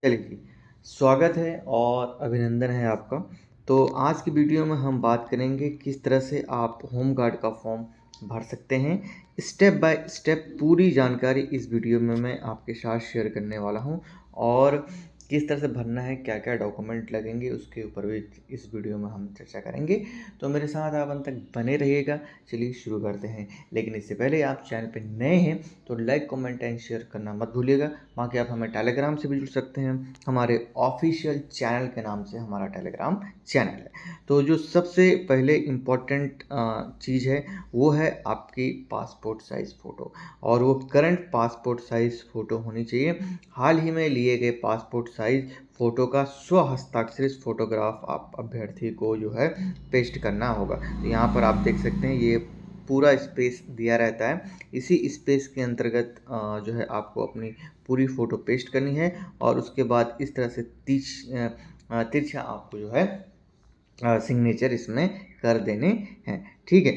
चलिए जी, स्वागत है और अभिनंदन है आपका। तो आज की वीडियो में हम बात करेंगे किस तरह से आप होम गार्ड का फॉर्म भर सकते हैं। स्टेप बाय स्टेप पूरी जानकारी इस वीडियो में मैं आपके साथ शेयर करने वाला हूं और किस तरह से भरना है, क्या-क्या डॉक्यूमेंट लगेंगे, उसके ऊपर भी इस वीडियो में हम चर्चा करेंगे। तो मेरे साथ आप अंत तक बने रहिएगा। चलिए शुरू करते हैं। लेकिन इससे पहले आप चैनल पे नए हैं तो लाइक, कमेंट एंड शेयर करना मत भूलिएगा। बाकी आप हमें टेलीग्राम से भी जुड़ सकते हैं। हमारे ऑफिशियल चैनल के नाम से हमारा टेलीग्राम चैनल है। तो जो सबसे पहले इम्पॉर्टेंट चीज़ है वो है आपकी पासपोर्ट साइज़ फ़ोटो, और वो करंट पासपोर्ट साइज़ फ़ोटो होनी चाहिए। हाल ही में लिए गए पासपोर्ट साइज़ फ़ोटो का स्व हस्ताक्षरित फ़ोटोग्राफ आप अभ्यर्थी को जो है पेस्ट करना होगा। तो यहाँ पर आप देख सकते हैं ये पूरा स्पेस दिया रहता है। इसी स्पेस के अंतर्गत जो है आपको अपनी पूरी फ़ोटो पेस्ट करनी है और उसके बाद इस तरह से तिरछा आपको जो है सिग्नेचर इसमें कर देने हैं। ठीक है,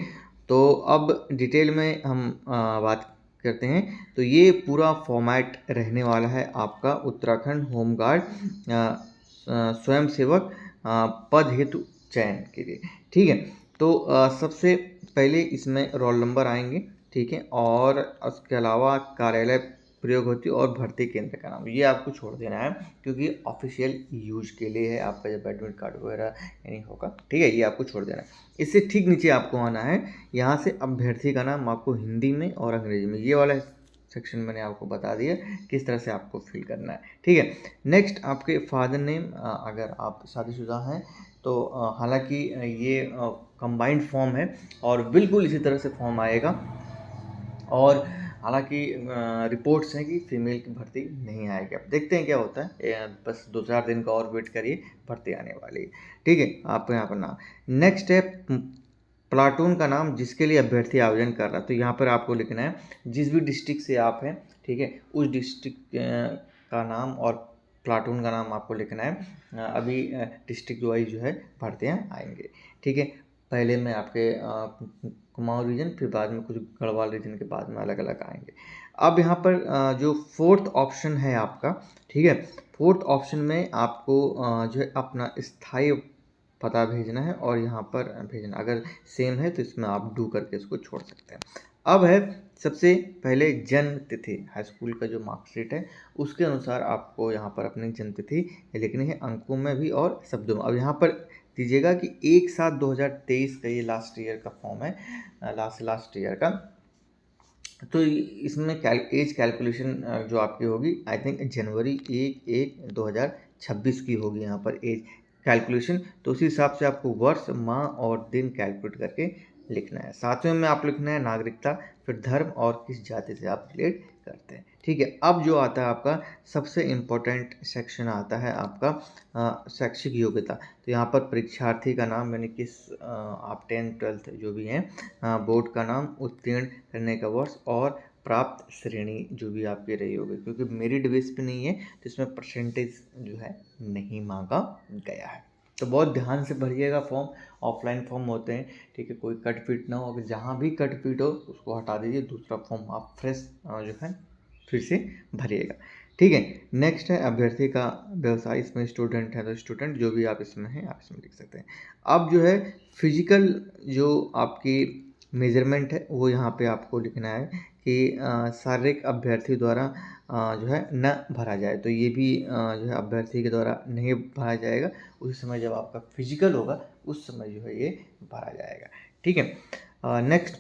तो अब डिटेल में हम बात करते हैं। तो ये पूरा फॉर्मेट रहने वाला है आपका उत्तराखंड होम गार्ड स्वयंसेवक पद हेतु चयन के लिए। ठीक है, तो सबसे पहले इसमें रोल नंबर आएंगे। ठीक है, और उसके अलावा कार्यालय प्रयोग होती है और भर्ती केंद्र का नाम, ये आपको छोड़ देना है क्योंकि ऑफिशियल यूज के लिए है। आपका जब एडमिट कार्ड वगैरह नहीं होगा, ठीक है, ये आपको छोड़ देना है। इससे ठीक नीचे आपको आना है। यहाँ से अभ्यर्थी का नाम आपको हिंदी में और अंग्रेजी में, ये वाला सेक्शन मैंने आपको बता दिया किस तरह से आपको फिल करना है। ठीक है, नेक्स्ट आपके फादर नेम, अगर आप शादीशुदा हैं तो हालांकि ये कंबाइंड फॉर्म है और बिल्कुल इसी तरह से फॉर्म आएगा। और हालांकि रिपोर्ट्स हैं कि फीमेल की भर्ती नहीं आएगी। अब देखते हैं क्या होता है। बस 2-4 दिन का और वेट करिए, भर्ती आने वाली है। ठीक है, आपको यहाँ पर नाम। नेक्स्ट है प्लाटून का नाम जिसके लिए अभ्यर्थी आवेदन कर रहा है। तो यहाँ पर आपको लिखना है जिस भी डिस्ट्रिक्ट से आप हैं, ठीक है, उस डिस्ट्रिक्ट का नाम और प्लाटून का नाम आपको लिखना है। अभी डिस्ट्रिक्ट वाइज जो है भर्तियाँ आएंगे। ठीक है, पहले में आपके कुमाऊं रीजन, फिर बाद में कुछ गढ़वाल रीजन के बाद में अलग अलग आएंगे। अब यहाँ पर जो फोर्थ ऑप्शन है आपका, ठीक है, फोर्थ ऑप्शन में आपको जो है अपना स्थायी पता भेजना है और यहाँ पर भेजना। अगर सेम है तो इसमें आप डू करके इसको छोड़ सकते हैं। अब है सबसे पहले जन्म तिथि, हाई स्कूल का जो मार्कशीट है उसके अनुसार आपको यहाँ पर अपनी जन्म तिथि लिखनी है, अंकों में भी और शब्दों में। अब यहाँ पर दीजिएगा कि 1/7/2023 का ये लास्ट ईयर का फॉर्म है, लास्ट ईयर का। तो इसमें एज कैलकुलेशन जो आपकी होगी, आई थिंक जनवरी 1/1/2026 की होगी यहाँ पर एज कैलकुलेशन। तो उसी हिसाब से आपको वर्ष, माह और दिन कैलकुलेट करके लिखना है। सातवें में आप लिखना है नागरिकता, फिर धर्म और किस जाति से आप रिलेट करते हैं। ठीक है, अब जो आता है आपका सबसे इम्पोर्टेंट सेक्शन आता है आपका शैक्षिक योग्यता। तो यहाँ पर परीक्षार्थी का नाम, यानी किस आप 10th-12th जो भी हैं, बोर्ड का नाम, उत्तीर्ण करने का वर्ष और प्राप्त श्रेणी जो भी आपकी रही होगी। क्योंकि मेरिट बेस पे नहीं है तो इसमें परसेंटेज जो है नहीं मांगा गया है। तो बहुत ध्यान से भरिएगा फॉर्म, ऑफलाइन फॉर्म होते हैं। ठीक है, कोई कट पीट ना हो। अगर जहाँ भी कट पीट हो उसको हटा दीजिए, दूसरा फॉर्म आप फ्रेश जो है फिर से भरिएगा। ठीक है, नेक्स्ट है अभ्यर्थी का व्यवसाय। इसमें स्टूडेंट है तो स्टूडेंट जो भी आप इसमें हैं आप इसमें लिख सकते हैं। अब जो है फिजिकल जो आपकी मेजरमेंट है वो यहाँ पे आपको लिखना है कि शारीरिक अभ्यर्थी द्वारा जो है न भरा जाए। तो ये भी जो है अभ्यर्थी के द्वारा नहीं भरा जाएगा। उस समय जब आपका फिजिकल होगा उस समय जो है ये भरा जाएगा। ठीक है, नेक्स्ट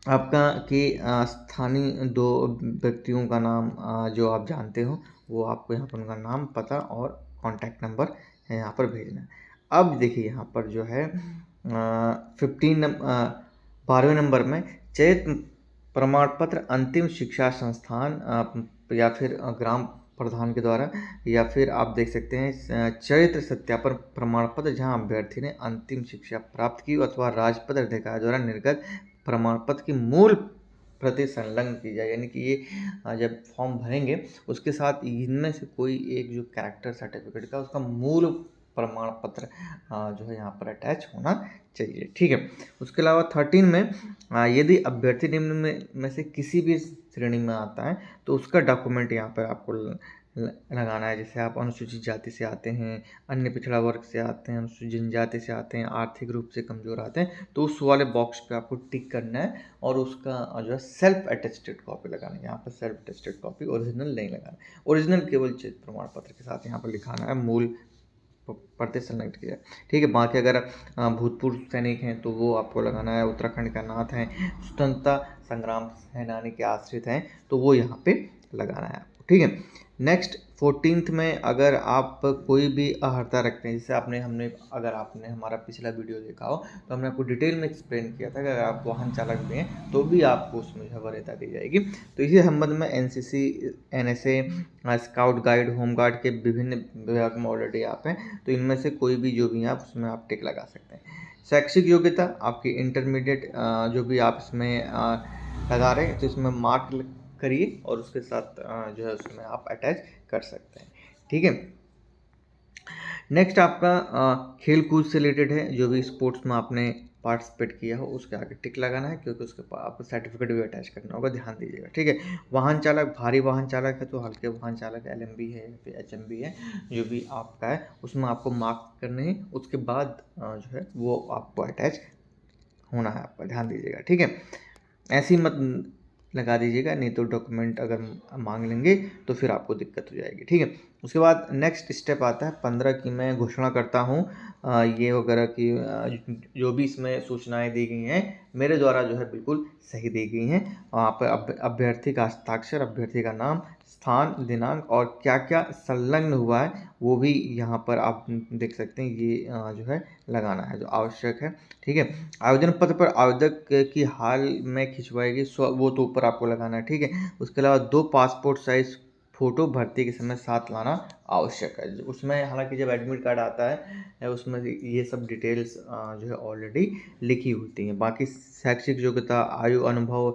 आपका कि स्थानीय 2 व्यक्तियों का नाम जो आप जानते हो वो आपको यहाँ पर उनका नाम, पता और कॉन्टैक्ट नंबर यहाँ पर भेजना है। अब देखिए यहाँ पर जो है 12वें नंबर में चयनित प्रमाण पत्र अंतिम शिक्षा संस्थान या फिर ग्राम प्रधान के द्वारा, या फिर आप देख सकते हैं चरित्र सत्यापन प्रमाण पत्र जहां अभ्यर्थी ने अंतिम शिक्षा प्राप्त की, अथवा राजपत्र अधिकारी द्वारा निर्गत प्रमाण पत्र की मूल प्रति संलग्न की जाए। यानी कि ये जब फॉर्म भरेंगे उसके साथ इनमें से कोई एक जो कैरेक्टर सर्टिफिकेट का उसका मूल प्रमाण पत्र जो है यहाँ पर अटैच होना चाहिए। ठीक है, उसके अलावा 13 में यदि अभ्यर्थी निम्न में से किसी भी श्रेणी में आता है तो उसका डॉक्यूमेंट यहाँ पर आपको लगाना है। जैसे आप अनुसूचित जाति से आते हैं, अन्य पिछड़ा वर्ग से आते हैं, अनुसूचित जनजाति से आते हैं, आर्थिक रूप से कमज़ोर आते हैं, तो उस वाले बॉक्स पे आपको टिक करना है और उसका जो है सेल्फ अटेस्टेड कॉपी लगाना है। यहाँ पर सेल्फ अटेस्टेड कॉपी, ओरिजिनल नहीं लगाना। ओरिजिनल केवल चेक प्रमाण पत्र के साथ यहाँ पर लिखाना है, मूल पढ़ते सेलेक्ट किया। ठीक है, बाकी अगर भूतपूर्व सैनिक हैं तो वो आपको लगाना है, उत्तराखंड का नाथ हैं, स्वतंत्रता संग्राम सेनानी के आश्रित हैं तो वो यहाँ पे लगाना है आपको। ठीक है, नेक्स्ट 14th में अगर आप कोई भी अहर्ता रखते हैं, जैसे अगर आपने हमारा पिछला वीडियो देखा हो तो हमने आपको डिटेल में एक्सप्लेन किया था कि अगर आप वाहन चालक भी हैं तो भी आपको उसमें वरीयता दी जाएगी। तो इसी संबंध में NCC, NSA, scout guide, home guard के विभिन्न विभाग में ऑलरेडी आप हैं, तो इनमें से कोई भी जो भी हैं आप उसमें आप टिक लगा सकते हैं। शैक्षिक योग्यता आपकी इंटरमीडिएट जो भी आप इसमें लगा रहे हैं तो इसमें मार्क करिए और उसके साथ जो है उसमें आप अटैच कर सकते हैं। ठीक है, नेक्स्ट आपका खेल कूद से रिलेटेड है, जो भी स्पोर्ट्स में आपने पार्टिसिपेट किया हो उसके आगे टिक लगाना है, क्योंकि उसके पास आपको सर्टिफिकेट भी अटैच करना होगा, ध्यान दीजिएगा। ठीक है, वाहन चालक, भारी वाहन चालक है तो हल्के वाहन चालक LMB है या फिर HMB है, जो भी आपका है उसमें आपको मार्क करने हैं, उसके बाद जो है वो आपको अटैच होना है, आपका ध्यान दीजिएगा। ठीक है, ऐसी मत लगा दीजिएगा, नहीं तो डॉक्यूमेंट अगर मांग लेंगे तो फिर आपको दिक्कत हो जाएगी। ठीक है, उसके बाद नेक्स्ट स्टेप आता है 15 की मैं घोषणा करता हूँ ये वगैरह की जो भी इसमें सूचनाएं दी गई हैं मेरे द्वारा जो है बिल्कुल सही दी गई हैं। वहाँ पर अभ्यर्थी का हस्ताक्षर, अभ्यर्थी का नाम, स्थान, दिनांक और क्या क्या संलग्न हुआ है वो भी यहाँ पर आप देख सकते हैं, ये जो है लगाना है जो आवश्यक है। ठीक है, आवेदन पत्र पर आवेदक की हाल में खिंचवाई गई वो तो ऊपर आपको लगाना है। ठीक है, उसके अलावा 2 पासपोर्ट साइज फ़ोटो भर्ती के समय साथ लाना आवश्यक है। उसमें हालांकि जब एडमिट कार्ड आता है उसमें ये सब डिटेल्स जो है ऑलरेडी लिखी होती हैं। बाकी शैक्षिक योग्यता, आयु, अनुभव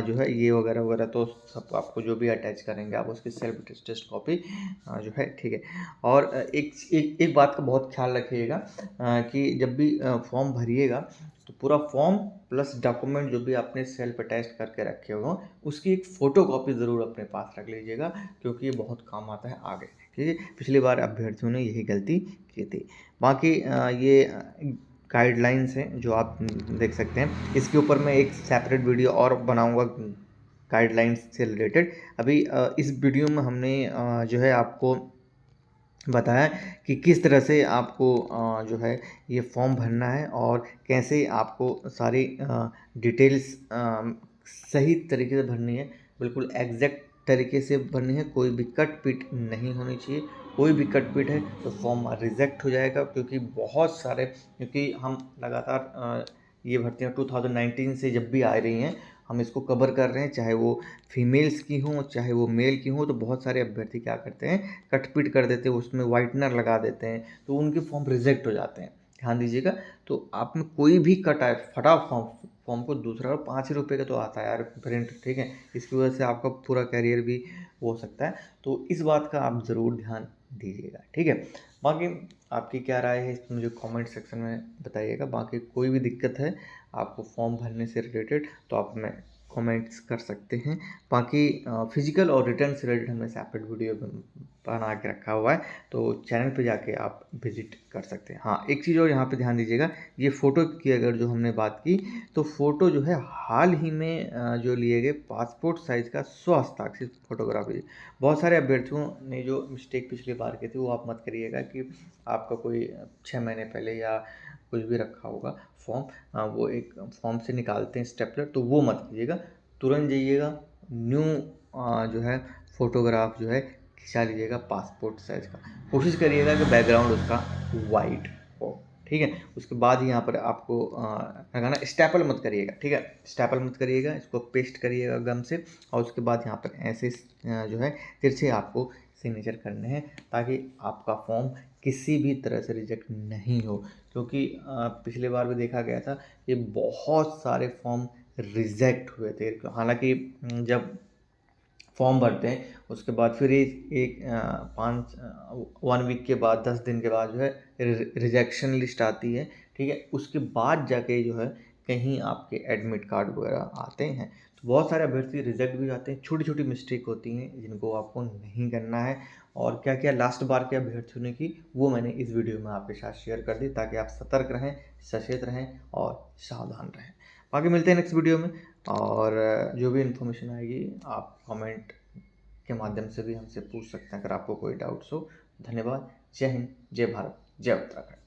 जो है ये वगैरह वगैरह तो सब आपको जो भी अटैच करेंगे आप उसकी सेल्फ टेस्ट कॉपी जो है। ठीक है, और एक बात का बहुत ख्याल रखिएगा कि जब भी फॉर्म भरिएगा तो पूरा फॉर्म प्लस डॉक्यूमेंट जो भी आपने सेल्फ अटैच करके रखे हो उसकी एक फ़ोटो कॉपी ज़रूर अपने पास रख लीजिएगा, क्योंकि ये बहुत काम आता है आगे। ठीक है, पिछली बार अभ्यर्थियों ने यही गलती की थी। बाकी ये गाइडलाइंस हैं जो आप देख सकते हैं, इसके ऊपर मैं एक सेपरेट वीडियो और बनाऊंगा गाइडलाइंस से रिलेटेड। अभी इस वीडियो में हमने जो है आपको बताया कि किस तरह से आपको जो है ये फॉर्म भरना है और कैसे आपको सारी डिटेल्स सही तरीके से भरनी है, बिल्कुल एग्जैक्ट तरीके से भरनी है, कोई भी कट पीट नहीं होनी चाहिए। कोई भी कट पीट है तो फॉर्म रिजेक्ट हो जाएगा, क्योंकि हम लगातार ये भर्तियाँ 2019 से जब भी आ रही हैं हम इसको कवर कर रहे हैं, चाहे वो फीमेल्स की हों चाहे वो मेल की हों, तो बहुत सारे अभ्यर्थी क्या करते हैं कटपीट कर देते हैं, उसमें वाइटनर लगा देते हैं तो उनके फॉर्म रिजेक्ट हो जाते हैं। ध्यान दीजिएगा, तो आप में कोई भी कट आए फटा फॉर्म को दूसरा 5 रुपये का तो आता है यार प्रिंट। ठीक है, इसकी वजह से आपका पूरा करियर भी हो सकता है, तो इस बात का आप ज़रूर ध्यान दीजिएगा। ठीक है, बाकी आपकी क्या राय है इस मुझे कमेंट सेक्शन में बताइएगा। बाकी कोई भी दिक्कत है आपको फॉर्म भरने से रिलेटेड तो आप हमें कमेंट्स कर सकते हैं। बाकी फिजिकल और रिटर्न से रिलेटेड हमने सेपरेट वीडियो बना के रखा हुआ है, तो चैनल पे जाके आप विजिट कर सकते हैं। हाँ, एक चीज़ और यहाँ पे ध्यान दीजिएगा, ये फ़ोटो की अगर जो हमने बात की तो फ़ोटो जो है हाल ही में जो लिए गए पासपोर्ट साइज़ का स्वहस्ताक्षरित फोटोग्राफी। बहुत सारे अभ्यर्थियों ने जो मिस्टेक पिछली बार की थी वो आप मत करिएगा कि आपका कोई 6 महीने पहले या कुछ भी रखा होगा फॉर्म, वो एक फॉर्म से निकालते हैं स्टेपलर, तो वो मत कीजिएगा। तुरंत जाइएगा न्यू जो है फोटोग्राफ जो है खिंचा लीजिएगा पासपोर्ट साइज़ का। कोशिश करिएगा कि बैकग्राउंड उसका वाइट हो। ठीक है, उसके बाद ही यहाँ पर आपको लगाना, स्टेपल मत करिएगा। ठीक है, स्टेपल मत करिएगा, इसको पेस्ट करिएगा गम से और उसके बाद यहाँ पर ऐसे जो है तिरछे आपको सिग्नेचर करने हैं, ताकि आपका फॉर्म किसी भी तरह से रिजेक्ट नहीं हो। क्योंकि पिछले बार भी देखा गया था कि बहुत सारे फॉर्म रिजेक्ट हुए थे। हालांकि जब फॉर्म भरते हैं उसके बाद फिर एक 1 वीक के बाद 10 दिन के बाद जो है रिजेक्शन लिस्ट आती है। ठीक है, उसके बाद जाके जो है कहीं आपके एडमिट कार्ड वगैरह आते हैं। तो बहुत सारे अभ्यर्थी रिजेक्ट भी जाते हैं, छोटी छोटी मिस्टेक होती हैं जिनको आपको नहीं करना है और क्या क्या लास्ट बार के अभ्यर्थियों की वो मैंने इस वीडियो में आपके साथ शेयर कर दी, ताकि आप सतर्क रहें, सचेत रहें और सावधान रहें। बाकी मिलते हैं नेक्स्ट वीडियो में, और जो भी इन्फॉर्मेशन आएगी आप कमेंट के माध्यम से भी हमसे पूछ सकते हैं अगर आपको कोई डाउट्स हो। धन्यवाद। जय हिंद, जय भारत, जय उत्तराखंड।